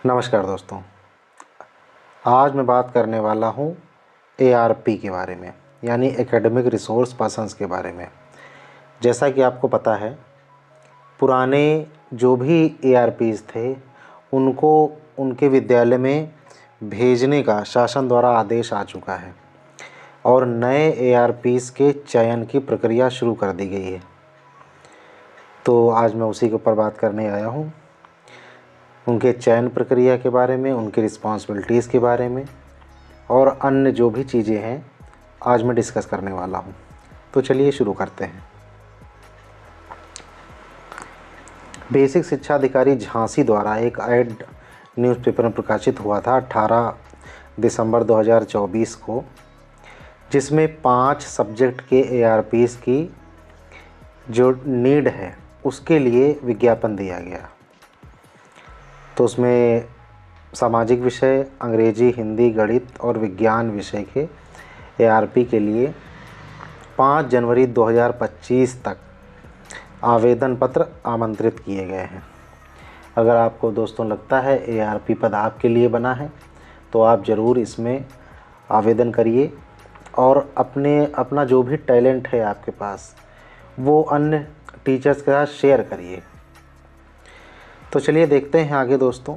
नमस्कार दोस्तों। आज मैं बात करने वाला हूँ एआरपी के बारे में, यानी एकेडमिक रिसोर्स पर्सन्स के बारे में। जैसा कि आपको पता है, पुराने जो भी एआरपीज़ थे उनको उनके विद्यालय में भेजने का शासन द्वारा आदेश आ चुका है और नए एआरपीज़ के चयन की प्रक्रिया शुरू कर दी गई है। तो आज मैं उसी के ऊपर बात करने आया हूँ, उनके चयन प्रक्रिया के बारे में, उनकी रिस्पॉन्सिबिलिटीज़ के बारे में और अन्य जो भी चीज़ें हैं आज मैं डिस्कस करने वाला हूँ। तो चलिए शुरू करते हैं। बेसिक शिक्षा अधिकारी झांसी द्वारा एक ऐड न्यूज़पेपर में प्रकाशित हुआ था 18 दिसंबर 2024 को, जिसमें 5 सब्जेक्ट के एआरपीज़ की जो नीड है उसके लिए विज्ञापन दिया गया। तो उसमें सामाजिक विषय, अंग्रेजी, हिंदी, गणित और विज्ञान विषय के एआरपी के लिए 5 जनवरी 2025 तक आवेदन पत्र आमंत्रित किए गए हैं। अगर आपको दोस्तों लगता है एआरपी पद आपके लिए बना है तो आप ज़रूर इसमें आवेदन करिए और अपना जो भी टैलेंट है आपके पास वो अन्य टीचर्स के साथ शेयर करिए। तो चलिए देखते हैं आगे दोस्तों।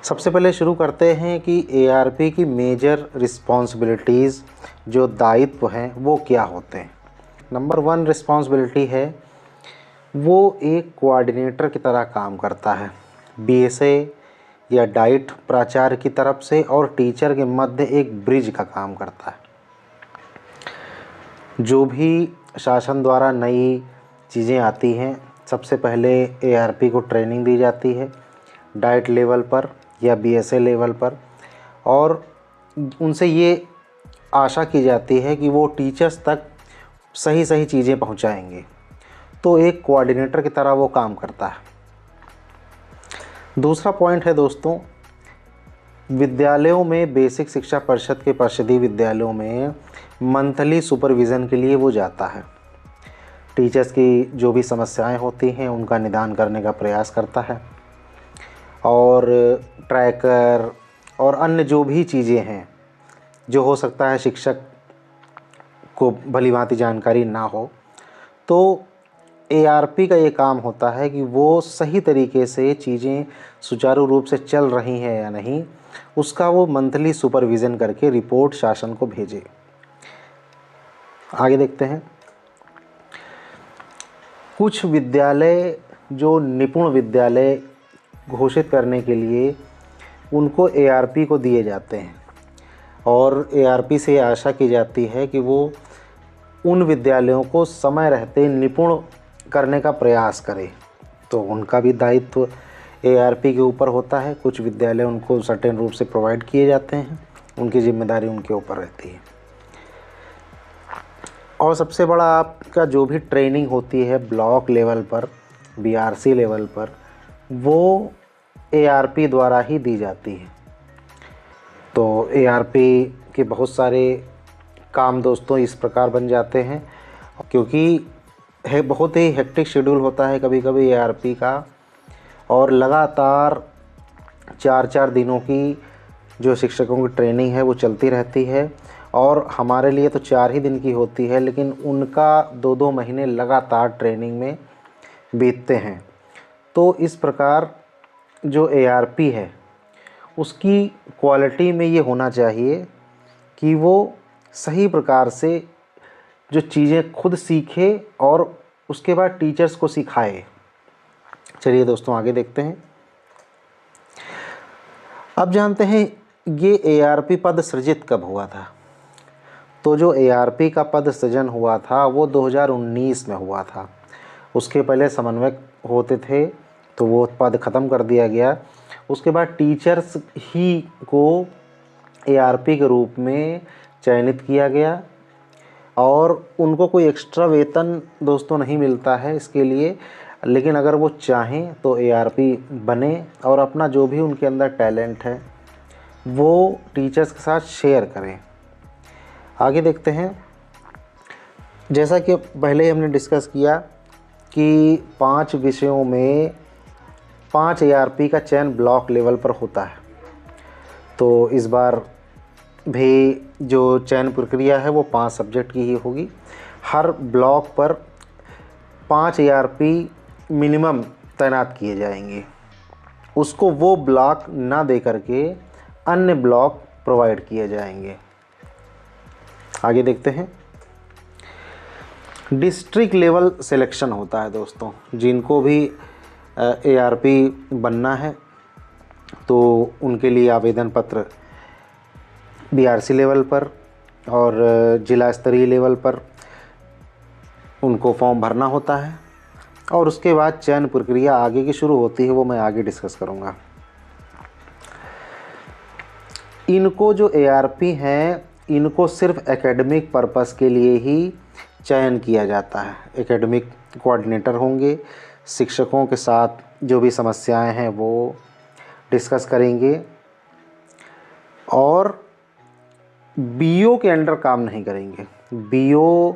सबसे पहले शुरू करते हैं कि एआरपी की मेजर रिस्पॉन्सिबिलिटीज़, जो दायित्व हैं वो क्या होते हैं। नंबर 1 रिस्पॉन्सिबिलिटी है, वो एक कोऑर्डिनेटर की तरह काम करता है। बीएसए या डाइट प्राचार्य की तरफ से और टीचर के मध्य एक ब्रिज का काम करता है। जो भी शासन द्वारा नई चीज़ें आती हैं, सबसे पहले एआरपी को ट्रेनिंग दी जाती है डाइट लेवल पर या बीएसए लेवल पर, और उनसे ये आशा की जाती है कि वो टीचर्स तक सही सही चीज़ें पहुंचाएंगे। तो एक कोऑर्डिनेटर की तरह वो काम करता है। दूसरा पॉइंट है दोस्तों, विद्यालयों में बेसिक शिक्षा परिषद के परिषदीय विद्यालयों में मंथली सुपरविज़न के लिए वो जाता है। टीचर्स की जो भी समस्याएं होती हैं उनका निदान करने का प्रयास करता है और ट्रैकर और अन्य जो भी चीज़ें हैं, जो हो सकता है शिक्षक को भलीभांति जानकारी ना हो, तो एआरपी का ये काम होता है कि वो सही तरीके से चीज़ें सुचारू रूप से चल रही हैं या नहीं, उसका वो मंथली सुपरविज़न करके रिपोर्ट शासन को भेजे। आगे देखते हैं। कुछ विद्यालय जो निपुण विद्यालय घोषित करने के लिए उनको एआरपी को दिए जाते हैं और एआरपी से आशा की जाती है कि वो उन विद्यालयों को समय रहते निपुण करने का प्रयास करें। तो उनका भी दायित्व एआरपी के ऊपर होता है। कुछ विद्यालय उनको सर्टेन रूप से प्रोवाइड किए जाते हैं, उनकी जिम्मेदारी उनके ऊपर रहती है। और सबसे बड़ा आपका जो भी ट्रेनिंग होती है ब्लॉक लेवल पर, बीआरसी लेवल पर, वो एआरपी द्वारा ही दी जाती है। तो एआरपी के बहुत सारे काम दोस्तों इस प्रकार बन जाते हैं, क्योंकि बहुत ही हेक्टिक शेड्यूल होता है कभी कभी एआरपी का, और लगातार 4-4 दिनों की जो शिक्षकों की ट्रेनिंग है वो चलती रहती है। और हमारे लिए तो 4 ही दिन की होती है, लेकिन उनका 2-2 महीने लगातार ट्रेनिंग में बीतते हैं। तो इस प्रकार जो एआरपी है उसकी क्वालिटी में ये होना चाहिए कि वो सही प्रकार से जो चीज़ें खुद सीखे और उसके बाद टीचर्स को सिखाए। चलिए दोस्तों आगे देखते हैं। अब जानते हैं ये एआरपी पद सृजित कब हुआ था। तो जो एआरपी का पद सृजन हुआ था वो 2019 में हुआ था। उसके पहले समन्वयक होते थे तो वो पद ख़त्म कर दिया गया। उसके बाद टीचर्स ही को एआरपी के रूप में चयनित किया गया और उनको कोई एक्स्ट्रा वेतन दोस्तों नहीं मिलता है इसके लिए, लेकिन अगर वो चाहें तो एआरपी बने और अपना जो भी उनके अंदर टैलेंट है वो टीचर्स के साथ शेयर करें। आगे देखते हैं। जैसा कि पहले हमने डिस्कस किया कि 5 विषयों में 5 ARP का चयन ब्लॉक लेवल पर होता है। तो इस बार भी जो चयन प्रक्रिया है वो 5 सब्जेक्ट की ही होगी। हर ब्लॉक पर 5 ARP मिनिमम तैनात किए जाएंगे। उसको वो ब्लॉक ना दे करके अन्य ब्लॉक प्रोवाइड किए जाएंगे। आगे देखते हैं। डिस्ट्रिक्ट लेवल सिलेक्शन होता है दोस्तों। जिनको भी ARP बनना है तो उनके लिए आवेदन पत्र BRC लेवल पर और जिला स्तरीय लेवल पर उनको फॉर्म भरना होता है और उसके बाद चयन प्रक्रिया आगे की शुरू होती है, वो मैं आगे डिस्कस करूँगा। इनको जो ARP हैं इनको सिर्फ एकेडमिक पर्पस के लिए ही चयन किया जाता है। एकेडमिक कोऑर्डिनेटर होंगे, शिक्षकों के साथ जो भी समस्याएं हैं वो डिस्कस करेंगे और BO के अंडर काम नहीं करेंगे। BO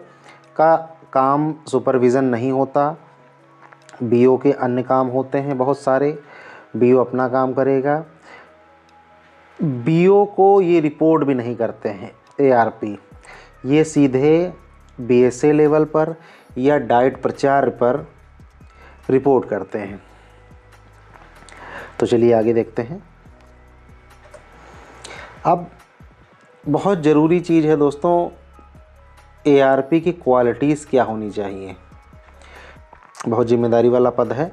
का काम सुपरविज़न नहीं होता। BO के अन्य काम होते हैं बहुत सारे। BO अपना काम करेगा। BO को ये रिपोर्ट भी नहीं करते हैं ARP। ये सीधे BSA लेवल पर या डाइट प्रचार पर रिपोर्ट करते हैं। तो चलिए आगे देखते हैं। अब बहुत ज़रूरी चीज़ है दोस्तों, ARP की क्वालिटीज़ क्या होनी चाहिए। बहुत जिम्मेदारी वाला पद है।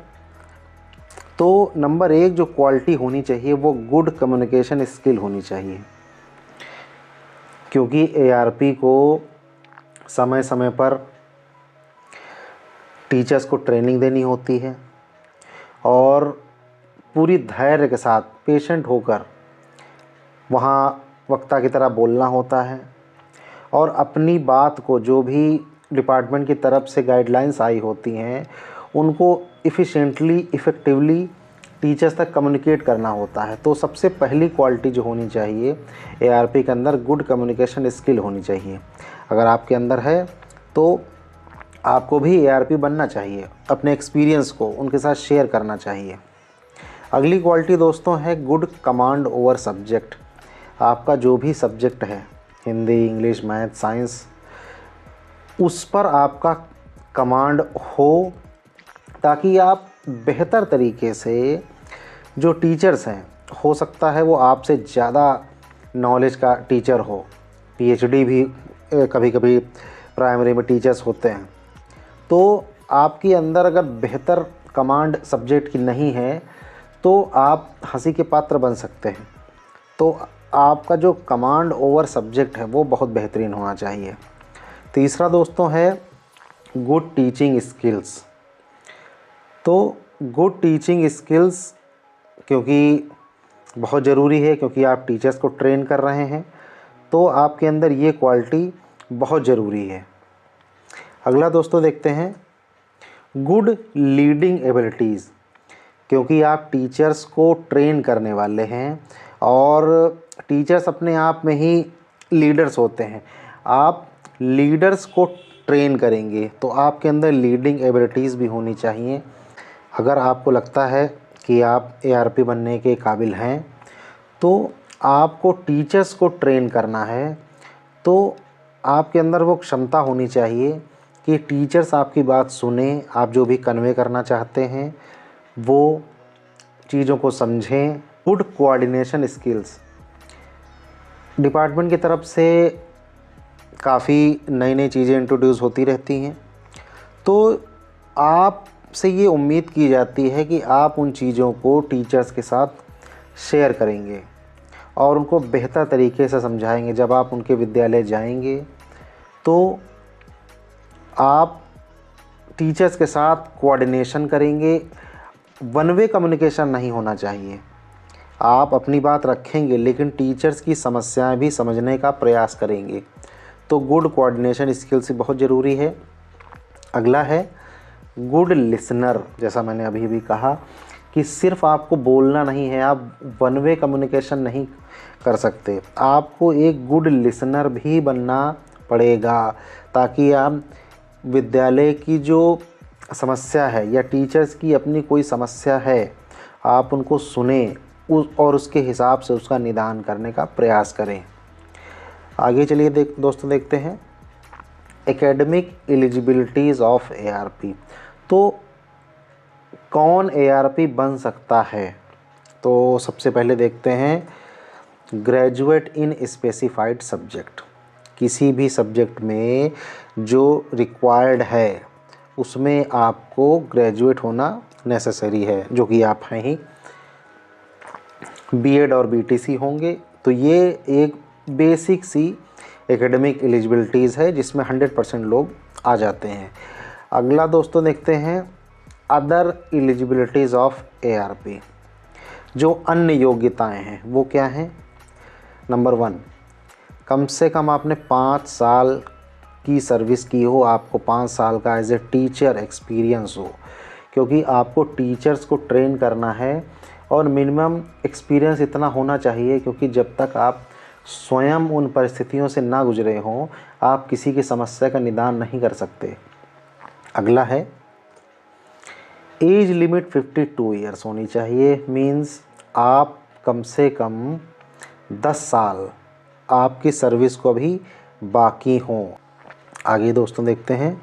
तो नंबर 1 जो क्वालिटी होनी चाहिए वो गुड कम्युनिकेशन स्किल होनी चाहिए, क्योंकि ARP को समय समय पर टीचर्स को ट्रेनिंग देनी होती है और पूरी धैर्य के साथ पेशेंट होकर वहाँ वक्ता की तरह बोलना होता है और अपनी बात को जो भी डिपार्टमेंट की तरफ से गाइडलाइंस आई होती हैं उनको इफ़िशेंटली इफ़ेक्टिवली टीचर्स तक कम्युनिकेट करना होता है। तो सबसे पहली क्वालिटी जो होनी चाहिए ARP के अंदर गुड कम्युनिकेशन स्किल होनी चाहिए। अगर आपके अंदर है तो आपको भी ARP बनना चाहिए। अपने एक्सपीरियंस को उनके साथ शेयर करना चाहिए। अगली क्वालिटी दोस्तों है गुड कमांड ओवर सब्जेक्ट। आपका जो भी सब्जेक्ट है, हिंदी, इंग्लिश, मैथ, साइंस, उस पर आपका कमांड हो ताकि आप बेहतर तरीके से जो टीचर्स हैं, हो सकता है वो आपसे ज़्यादा नॉलेज का टीचर हो, PhD भी कभी कभी प्राइमरी में टीचर्स होते हैं। तो आपके अंदर अगर बेहतर कमांड सब्जेक्ट की नहीं है तो आप हंसी के पात्र बन सकते हैं। तो आपका जो कमांड ओवर सब्जेक्ट है वो बहुत बेहतरीन होना चाहिए। तीसरा दोस्तों है गुड टीचिंग स्किल्स। तो गुड टीचिंग स्किल्स क्योंकि बहुत ज़रूरी है, क्योंकि आप टीचर्स को ट्रेन कर रहे हैं, तो आपके अंदर ये क्वालिटी बहुत ज़रूरी है। अगला दोस्तों देखते हैं गुड लीडिंग एबिलिटीज़। क्योंकि आप टीचर्स को ट्रेन करने वाले हैं और टीचर्स अपने आप में ही लीडर्स होते हैं। आप लीडर्स को ट्रेन करेंगे तो आपके अंदर लीडिंग एबिलिटीज़ भी होनी चाहिए। अगर आपको लगता है कि आप ARP बनने के काबिल हैं तो आपको टीचर्स को ट्रेन करना है, तो आपके अंदर वो क्षमता होनी चाहिए कि टीचर्स आपकी बात सुने, आप जो भी कन्वे करना चाहते हैं वो चीज़ों को समझें। Good coordination skills. डिपार्टमेंट की तरफ से काफ़ी नई नई चीज़ें इंट्रोड्यूस होती रहती हैं, तो आपसे ये उम्मीद की जाती है कि आप उन चीज़ों को टीचर्स के साथ शेयर करेंगे और उनको बेहतर तरीके से समझाएंगे। जब आप उनके विद्यालय जाएंगे तो आप टीचर्स के साथ कोऑर्डिनेशन करेंगे। वन वे कम्युनिकेशन नहीं होना चाहिए। आप अपनी बात रखेंगे लेकिन टीचर्स की समस्याएं भी समझने का प्रयास करेंगे। तो गुड कोऑर्डिनेशन स्किल्स बहुत ज़रूरी है। अगला है गुड लिसनर। जैसा मैंने अभी भी कहा कि सिर्फ आपको बोलना नहीं है, आप वन वे कम्युनिकेशन नहीं कर सकते, आपको एक गुड लिसनर भी बनना पड़ेगा ताकि आप विद्यालय की जो समस्या है या टीचर्स की अपनी कोई समस्या है आप उनको सुने और उसके हिसाब से उसका निदान करने का प्रयास करें। आगे चलिए दोस्तों देखते हैं एकेडमिक एलिजिबिलिटीज़ ऑफ ARP। तो कौन ARP बन सकता है? तो सबसे पहले देखते हैं ग्रेजुएट इन स्पेसिफाइड सब्जेक्ट। किसी भी सब्जेक्ट में जो रिक्वायर्ड है उसमें आपको ग्रेजुएट होना नेसेसरी है, जो कि आप हैं ही। BEd और BTC होंगे। तो ये एक बेसिक सी एकेडमिक एलिजिबिलिटीज़ है जिसमें 100% लोग आ जाते हैं। अगला दोस्तों देखते हैं अदर एलिजिबिलिटीज़ ऑफ ARP। जो अन्य योग्यताएं हैं वो क्या हैं? नंबर 1, कम से कम आपने 5 साल की सर्विस की हो, आपको 5 साल का एज ए टीचर एक्सपीरियंस हो, क्योंकि आपको टीचर्स को ट्रेन करना है। और मिनिमम एक्सपीरियंस इतना होना चाहिए क्योंकि जब तक आप स्वयं उन परिस्थितियों से ना गुजरे हों आप किसी की समस्या का निदान नहीं कर सकते। अगला है एज लिमिट 52 ईयर्स होनी चाहिए। मीन्स आप कम से कम 10 साल आपकी सर्विस को अभी बाकी हों। आगे दोस्तों देखते हैं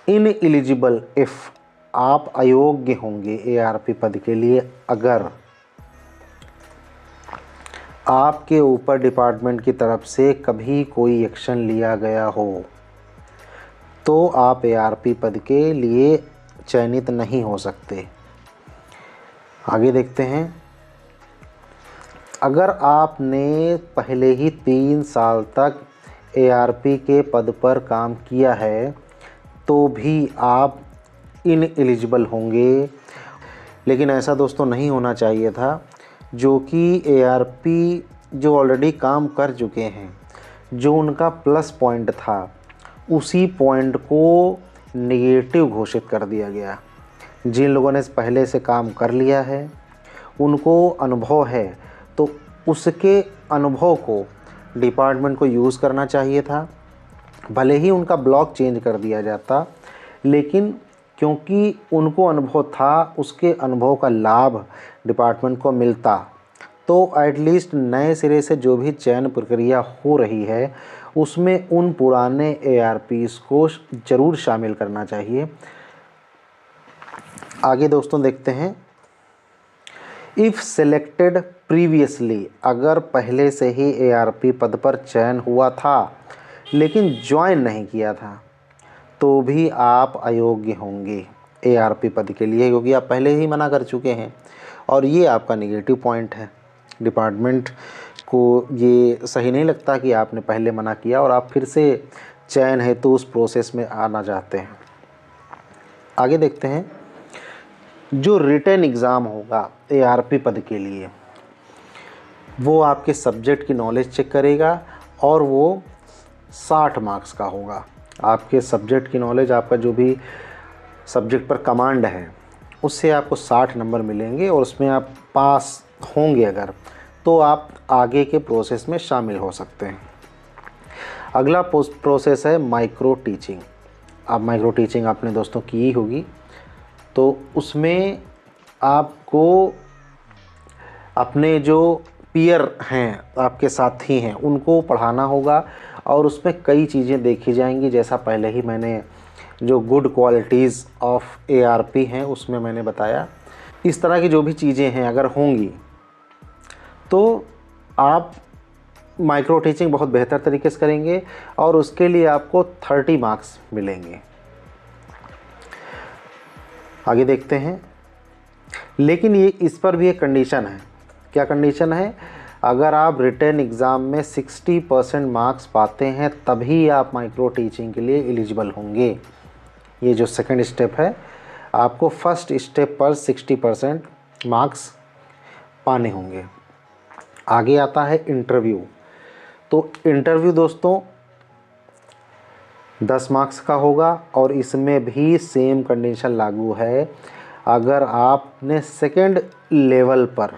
इनएलिजिबल इफ़, आप अयोग्य होंगे ARP पद के लिए अगर आपके ऊपर डिपार्टमेंट की तरफ से कभी कोई एक्शन लिया गया हो तो आप ARP पद के लिए चयनित नहीं हो सकते। आगे देखते हैं अगर आपने पहले ही 3 साल तक ARP के पद पर काम किया है तो भी आप इनएलिजिबल होंगे। लेकिन ऐसा दोस्तों नहीं होना चाहिए था। जो कि ARP जो ऑलरेडी काम कर चुके हैं, जो उनका प्लस पॉइंट था उसी पॉइंट को नेगेटिव घोषित कर दिया गया। जिन लोगों ने पहले से काम कर लिया है उनको अनुभव है तो उसके अनुभव को डिपार्टमेंट को यूज़ करना चाहिए था। भले ही उनका ब्लॉक चेंज कर दिया जाता, लेकिन क्योंकि उनको अनुभव था उसके अनुभव का लाभ डिपार्टमेंट को मिलता, तो एटलीस्ट नए सिरे से जो भी चयन प्रक्रिया हो रही है उसमें उन पुराने ARPs को ज़रूर शामिल करना चाहिए। आगे दोस्तों देखते हैं इफ़ सेलेक्टेड प्रीवियसली, अगर पहले से ही ARP पद पर चयन हुआ था लेकिन ज्वाइन नहीं किया था तो भी आप अयोग्य होंगे ARP पद के लिए, क्योंकि आप पहले ही मना कर चुके हैं और ये आपका नेगेटिव पॉइंट है। डिपार्टमेंट को ये सही नहीं लगता कि आपने पहले मना किया और आप फिर से चयन है तो उस प्रोसेस में आना चाहते हैं। आगे देखते हैं जो रिटन एग्ज़ाम होगा ARP पद के लिए वो आपके सब्जेक्ट की नॉलेज चेक करेगा और वो 60 मार्क्स का होगा। आपके सब्जेक्ट की नॉलेज, आपका जो भी सब्जेक्ट पर कमांड है उससे आपको 60 नंबर मिलेंगे और उसमें आप पास होंगे अगर तो आप आगे के प्रोसेस में शामिल हो सकते हैं। अगला प्रोसेस है माइक्रो टीचिंग। आप माइक्रो टीचिंग आपने दोस्तों की ही होगी, तो उसमें आपको अपने जो पीयर हैं, आपके साथी हैं, उनको पढ़ाना होगा और उसमें कई चीज़ें देखी जाएंगी। जैसा पहले ही मैंने जो गुड क्वालिटीज़ ऑफ ARP हैं उसमें मैंने बताया, इस तरह की जो भी चीज़ें हैं अगर होंगी तो आप माइक्रो टीचिंग बहुत बेहतर तरीके से करेंगे और उसके लिए आपको 30 मार्क्स मिलेंगे। आगे देखते हैं, लेकिन ये इस पर भी एक कंडीशन है। क्या कंडीशन है? अगर आप रिटन एग्ज़ाम में 60% मार्क्स पाते हैं तभी आप माइक्रो टीचिंग के लिए एलिजिबल होंगे। ये जो सेकंड स्टेप है, आपको फर्स्ट स्टेप पर 60% मार्क्स पाने होंगे। आगे आता है इंटरव्यू। तो इंटरव्यू दोस्तों 10 मार्क्स का होगा और इसमें भी सेम कंडीशन लागू है। अगर आपने सेकंड लेवल पर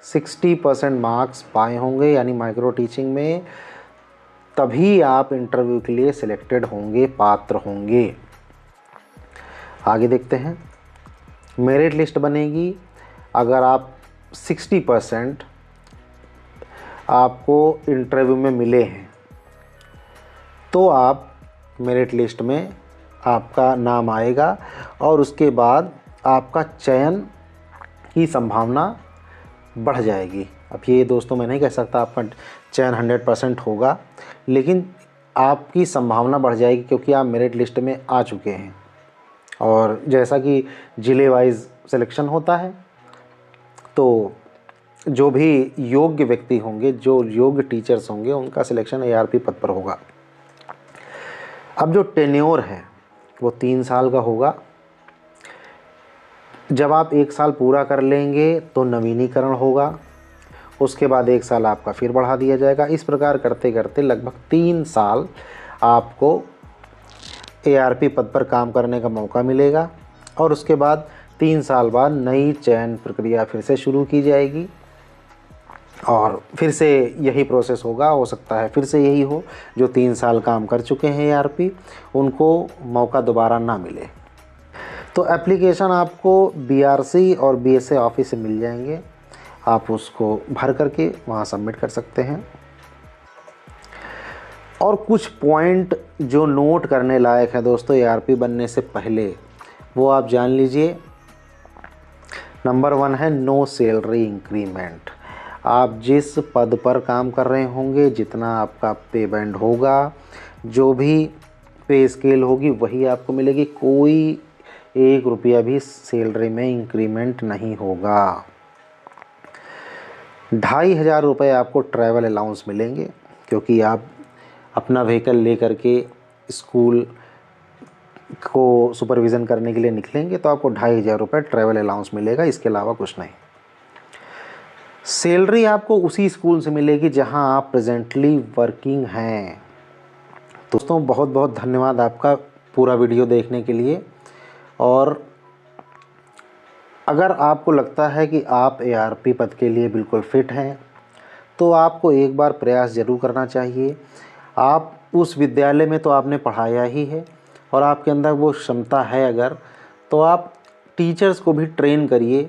60% मार्क्स पाए होंगे यानी माइक्रो टीचिंग में, तभी आप इंटरव्यू के लिए सिलेक्टेड होंगे, पात्र होंगे। आगे देखते हैं, मेरिट लिस्ट बनेगी अगर आप 60% आपको इंटरव्यू में मिले हैं तो आप मेरिट लिस्ट में आपका नाम आएगा और उसके बाद आपका चयन की संभावना बढ़ जाएगी। अब ये दोस्तों मैं नहीं कह सकता आपका चयन 100% होगा, लेकिन आपकी संभावना बढ़ जाएगी क्योंकि आप मेरिट लिस्ट में आ चुके हैं। और जैसा कि ज़िले वाइज सिलेक्शन होता है, तो जो भी योग्य व्यक्ति होंगे, जो योग्य टीचर्स होंगे, उनका सिलेक्शन ARP पद पर होगा। अब जो टेन्योर है वो 3 साल का होगा। जब आप 1 साल पूरा कर लेंगे तो नवीनीकरण होगा, उसके बाद 1 साल आपका फिर बढ़ा दिया जाएगा। इस प्रकार करते करते लगभग 3 साल आपको ARP पद पर काम करने का मौका मिलेगा और उसके बाद 3 साल बाद नई चयन प्रक्रिया फिर से शुरू की जाएगी और फिर से यही प्रोसेस होगा। हो सकता है फिर से यही हो, जो 3 साल काम कर चुके हैं ARP उनको मौका दोबारा ना मिले। तो एप्लीकेशन आपको BRC और BSA ऑफिस से मिल जाएंगे, आप उसको भर करके वहाँ सबमिट कर सकते हैं। और कुछ पॉइंट जो नोट करने लायक है दोस्तों ARP बनने से पहले, वो आप जान लीजिए। नंबर 1 है नो सैलरी इंक्रीमेंट। आप जिस पद पर काम कर रहे होंगे, जितना आपका पे बैंड होगा, जो भी पे स्केल होगी वही आपको मिलेगी। कोई 1 रुपया भी सैलरी में इंक्रीमेंट नहीं होगा। 2500 रुपये आपको ट्रैवल अलाउंस मिलेंगे, क्योंकि आप अपना व्हीकल ले करके स्कूल को सुपरविज़न करने के लिए निकलेंगे तो आपको 2500 रुपये ट्रैवल अलाउंस मिलेगा, इसके अलावा कुछ नहीं। सैलरी आपको उसी स्कूल से मिलेगी जहां आप प्रेजेंटली वर्किंग हैं। दोस्तों बहुत बहुत धन्यवाद आपका पूरा वीडियो देखने के लिए। और अगर आपको लगता है कि आप ARP पद के लिए बिल्कुल फिट हैं तो आपको एक बार प्रयास ज़रूर करना चाहिए। आप उस विद्यालय में तो आपने पढ़ाया ही है और आपके अंदर वो क्षमता है अगर, तो आप टीचर्स को भी ट्रेन करिए,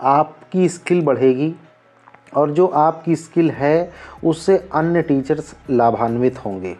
आपकी स्किल बढ़ेगी और जो आपकी स्किल है उससे अन्य टीचर्स लाभान्वित होंगे।